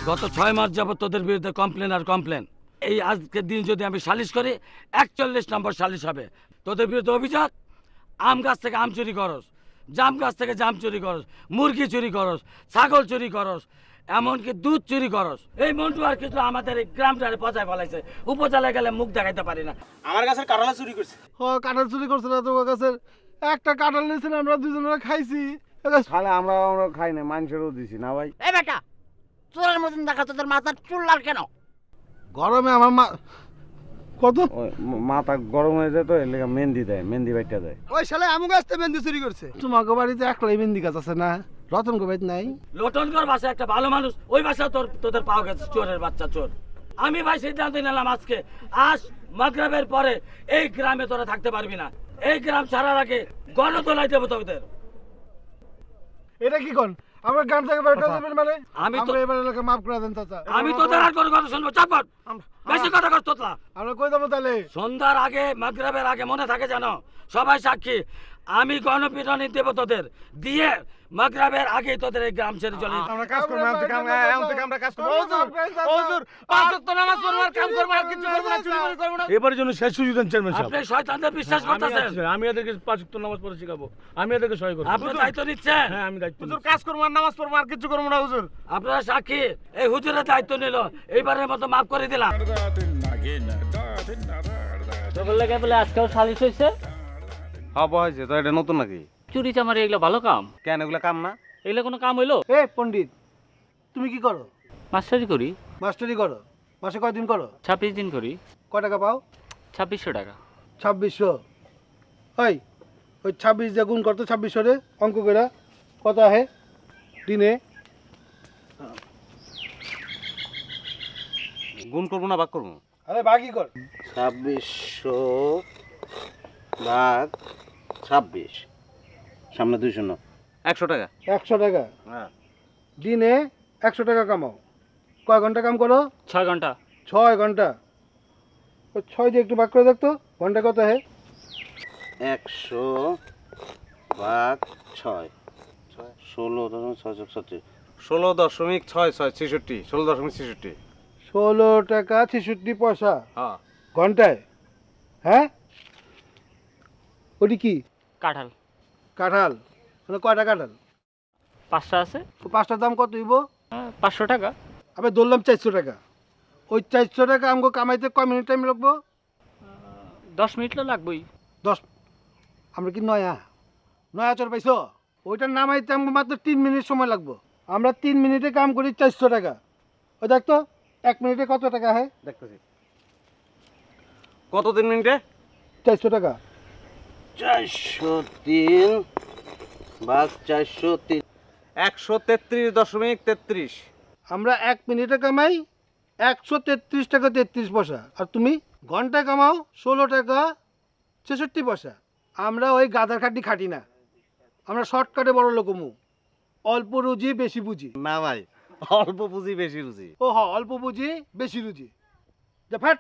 গত 6 মাস যাবত তোদের বিরুদ্ধে কমপ্লেন আর কমপ্লেন। এই আজকের দিন যদি আমি সালিশ করি 41 নম্বর সালিশ হবে। তোদের বিরুদ্ধে অভিযোগ আম গাছ থেকে আম চুরি করস, জাম গাছ থেকে জাম চুরি করস, মুরগি চুরি করস, ছাগল চুরি করস, এমনকি দুধ চুরি করস। এই মন্টু আর কিছু আমাদের এই গ্রামটারে পচায় ফেলাইছে। উপজেলায় গেলে মুখ দেখাইতে পারি না। আমার গাছের কাঁঠাল চুরি করছে। কাঁঠাল চুরি করছে না তোমার গাছের? একটা কাঁঠাল নিয়েছেন, আমরা দুজনে খাইছি। আমরা খাই না, মানুষেরও দিছি না ভাই। এই বেটা, চোরের মতন দেখা তোদের মাথার চুল লাল কেন? গরমে আমার কত মাথা গরম হয়ে যায় তো, এর লেগে মেহেন্দি দেয়, মেহেন্দি বাইটা দেয়। ওই শালা আমু গাছ থেকে মেহেন্দি চুরি করছে। তোমাকে বাড়িতে একলাই মেহেন্দি গাছ আছে না? রতন গো বাড়িতে নাই? লোটনগর বাসা একটা ভালো মানুষ, ওই বাসা তোদের পাওয়া গেছে চোরের বাচ্চা চোর। আমি ভাই সিদ্ধান্ত নিলাম আজকে আজ মাগরিবের পরে এই গ্রামে তোরা থাকতে পারবি না। এই গ্রাম ছাড়ার আগে গণতলায় দেবো তোদের। এটা কি কোন? আমরা গ্রাম থেকে বের করে দেবেন মানে? আমি তো এবার এলাকা মাফ করে দেন চাচা। আমি তোদের আর কোনো কথা শুনবো? চাপ কর, বেশি কথা কর তোতলা। আমরা কই যাবো তাহলে? সন্ধ্যার আগে মাগরিবের আগে মনে থাকে জানো, সবাই সাক্ষী। আমি গণপিটনি দেবো তোদের, দিয়ে মাগরিবের আগে তোদের এই গ্রাম ছেড়ে চলে যেতে। আমরা কাজ করব, আমরা কাজ করব। হুজুর, হুজুর, 5 ওয়াক্ত নামাজ পড়ব আর কাম করব, আর কিছু করব না, চুরি করব না। এবারের জন্য শেষ সুযোগ দেন চেয়ারম্যান সাহেব। আপনি শয়তানদের বিশ্বাস করতেছেন। আমি এদেরকে 5 ওয়াক্ত নামাজ পড়ে শেখাবো, আমি এদেরকে সহায় করব। আপনি দায়িত্ব নিচ্ছেন? হ্যাঁ, আমি দায়িত্ব হুজুর কাজ করব আর নামাজ পড়ব, আর কিছু করব না হুজুর। আপনারা সাক্ষী। এই হুজুরের দায়িত্ব নিল, এইবারের মতো মাফ করে দিলাম। লাগে বলে আজকেও সালিশ হয়েছে? হবা হয়েছে তো, এটা নতুন নাকি? চুরি চামারি এগুলো ভালো কাম? কেন, এগুলা কাম না? এগুলো কোনো কাম হইলো? এ পণ্ডিত, তুমি কি করো? মাস্টারি করি। মাস্টারি করো? মাসে কয়দিন করো? 26 দিন করি। কয় টাকা পাও? 2600 টাকা। 2600? ওই 26 দিয়ে গুণ করতো 2600 রে, অঙ্ক করে কত আহে দিনে? গুণ করবো না ভাগ করবো? আরে ভাগই কর। 2600 ভাগ 26, সামনে 200 না, 100 টাকা। 100 টাকা? হ্যাঁ। দিনে 100 টাকা কামাও। কয় ঘন্টা কাম করো? 6 ঘন্টা। 6 ঘন্টা? ওই 6 দিয়ে একটু ভাগ করে দেখতো, ঘন্টা কত আহে? 100 ভাগ 6, 16.666, 16.666, 16.66। 16 টাকা 66 পয়সা হ্যাঁ। ঘন্টায়? হ্যাঁ, ওটি কি? কাঁঠাল। কাঁঠাল? মানে কয়টা কাঁঠাল? 5টা আছে। 5টার দাম কত হইব? 500 টাকা। আমি ধরলাম 400 টাকা। ওই 400 টাকা আমাকে কামাইতে কয় মিনিট টাইম লাগবো? 10 মিনিট তো লাগবেই। 10? আমরা কি নয়া চর পাইছো? ওইটা নামাইতে আমাকে মাত্র 3 মিনিট সময় লাগবো। আমরা 3 মিনিটে কাম করি 400 টাকা। ওই দেখতো 1 মিনিটে কত টাকা হয়? দেখতেছি। কত 3 মিনিটে? 400 টাকা। 403 ভাগ 403, 133.33। আমরা 1 মিনিটে কামাই 133 টাকা 33 পয়সা, আর তুমি ঘন্টায় কামাও 16 টাকা 66 পয়সা। আমরা ওই গাধার খাটি খাটি না, আমরা শর্টকাটে বড় লোকমু। অল্প রুজি বেশি বুঝি না ভাই, অল্প পুঁজি বেশি রুজি। ও হ, অল্প বুঝি বেশি রুজি। যা ফ্যাট।